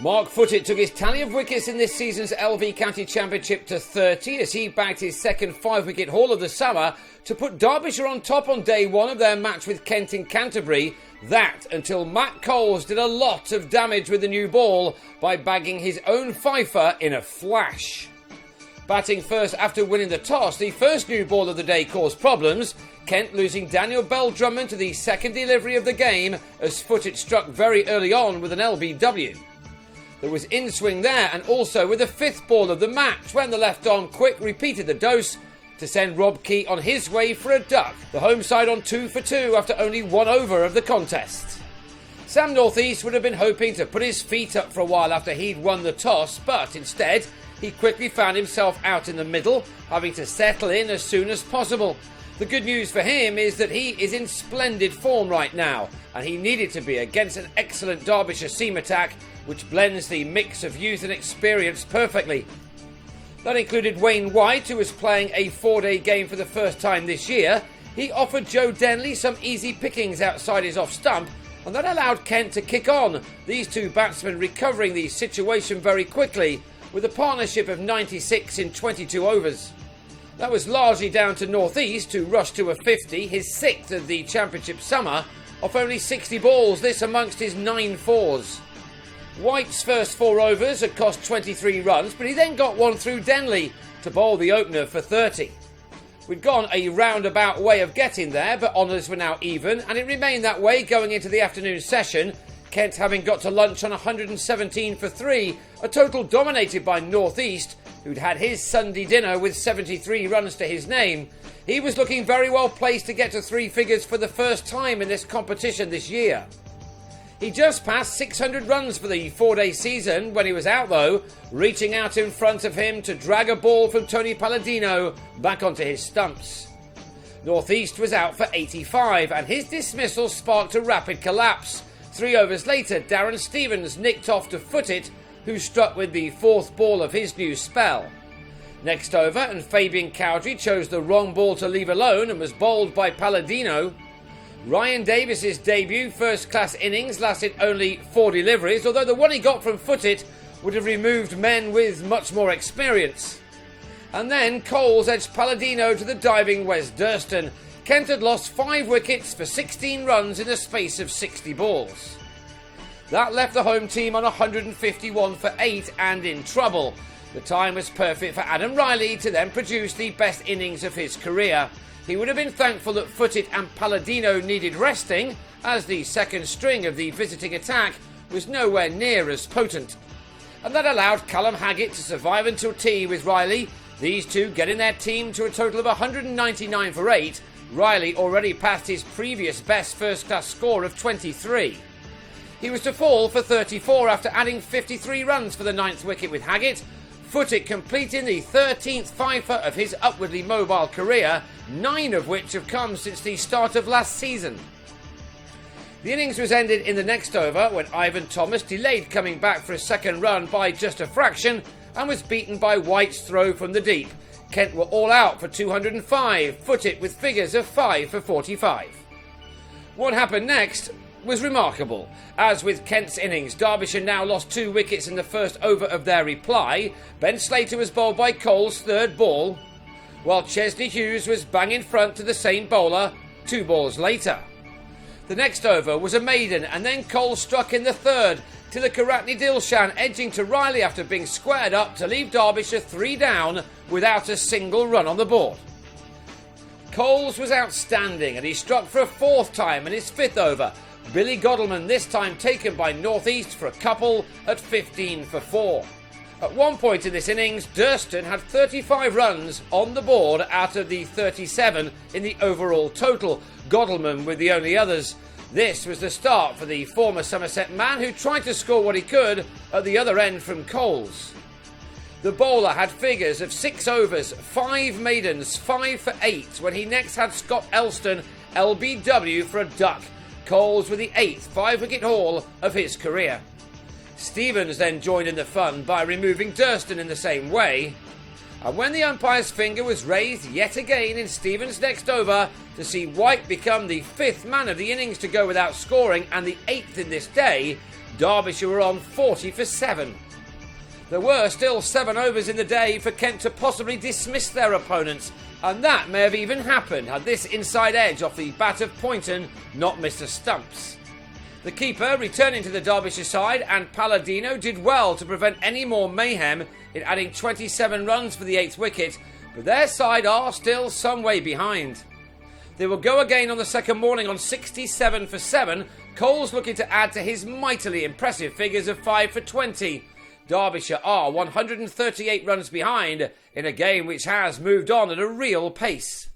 Mark Foote took his tally of wickets in this season's LV County Championship to 30 as he bagged his second 5-wicket haul of the summer to put Derbyshire on top on day one of their match with Kent in Canterbury. That until Matt Coles did a lot of damage with the new ball by bagging his own fifer in a flash. Batting first after winning the toss, the first new ball of the day caused problems, Kent losing Daniel Bell-Drummond to the second delivery of the game as Foote struck very early on with an LBW. There was in-swing there and also with the fifth ball of the match when the left-arm quick repeated the dose to send Rob Key on his way for a duck. The home side on 2 for 2 after only 1 over of the contest. Sam Northeast would have been hoping to put his feet up for a while after he'd won the toss, but instead he quickly found himself out in the middle, having to settle in as soon as possible. The good news for him is that he is in splendid form right now, and he needed to be against an excellent Derbyshire seam attack, which blends the mix of youth and experience perfectly. That included Wayne White, who was playing a 4-day game for the first time this year. He offered Joe Denley some easy pickings outside his off-stump, and that allowed Kent to kick on, these two batsmen recovering the situation very quickly, with a partnership of 96 in 22 overs. That was largely down to Northeast, who rushed to a 50, his 6th of the championship summer, off only 60 balls, this amongst his 9 fours. White's first 4 overs had cost 23 runs, but he then got one through Denley to bowl the opener for 30. We'd gone a roundabout way of getting there, but honours were now even, and it remained that way going into the afternoon session, Kent having got to lunch on 117 for 3, a total dominated by Northeast, who'd had his Sunday dinner with 73 runs to his name. He was looking very well placed to get to 3 figures for the first time in this competition this year. He just passed 600 runs for the 4-day season when he was out though, reaching out in front of him to drag a ball from Tony Palladino back onto his stumps. Northeast was out for 85 and his dismissal sparked a rapid collapse. 3 overs later, Darren Stevens nicked off to Foote, who struck with the 4th ball of his new spell. Next over, and Fabian Cowdrey chose the wrong ball to leave alone and was bowled by Palladino. Ryan Davis's debut first-class innings lasted only 4 deliveries, although the one he got from Foote would have removed men with much more experience. And then Coles edged Palladino to the diving Wes Durston. Kent had lost 5 wickets for 16 runs in the space of 60 balls. That left the home team on 151 for 8 and in trouble. The time was perfect for Adam Riley to then produce the best innings of his career. He would have been thankful that Foote and Palladino needed resting, as the second string of the visiting attack was nowhere near as potent. And that allowed Callum Haggett to survive until tea with Riley, these two getting their team to a total of 199 for 8, Riley already passed his previous best first-class score of 23. He was to fall for 34 after adding 53 runs for the 9th wicket with Haggett, Foote completing the 13th fifer of his upwardly mobile career, 9 of which have come since the start of last season. The innings was ended in the next over when Ivan Thomas delayed coming back for a second run by just a fraction and was beaten by White's throw from the deep. Kent were all out for 205, Foote with figures of 5 for 45. What happened next was remarkable. As with Kent's innings, Derbyshire now lost 2 wickets in the first over of their reply. Ben Slater was bowled by Cole's 3rd ball, while Chesney Hughes was bang in front to the same bowler 2 balls later. The next over was a maiden, and then Cole struck in the 3rd, Tilakaratne Dilshan edging to Riley after being squared up to leave Derbyshire 3 down without a single run on the board. Coles was outstanding and he struck for a 4th time in his 5th over. Billy Godleman this time taken by Northeast for a couple at 15 for 4. At one point in this innings, Durston had 35 runs on the board out of the 37 in the overall total, Godleman with the only others. This was the start for the former Somerset man who tried to score what he could at the other end from Coles. The bowler had figures of 6 overs, 5 maidens, 5 for 8 when he next had Scott Elston LBW for a duck. Coles with the 8th 5-wicket haul of his career. Stevens then joined in the fun by removing Durston in the same way. And when the umpire's finger was raised yet again in Stevens' next over to see White become the 5th man of the innings to go without scoring and the 8th in this day, Derbyshire were on 40 for 7. There were still 7 overs in the day for Kent to possibly dismiss their opponents, and that may have even happened had this inside edge off the bat of Poynton not missed a stumps. The keeper returning to the Derbyshire side, and Palladino did well to prevent any more mayhem in adding 27 runs for the 8th wicket, but their side are still some way behind. They will go again on the second morning on 67 for 7, Coles looking to add to his mightily impressive figures of 5 for 20. Derbyshire are 138 runs behind in a game which has moved on at a real pace.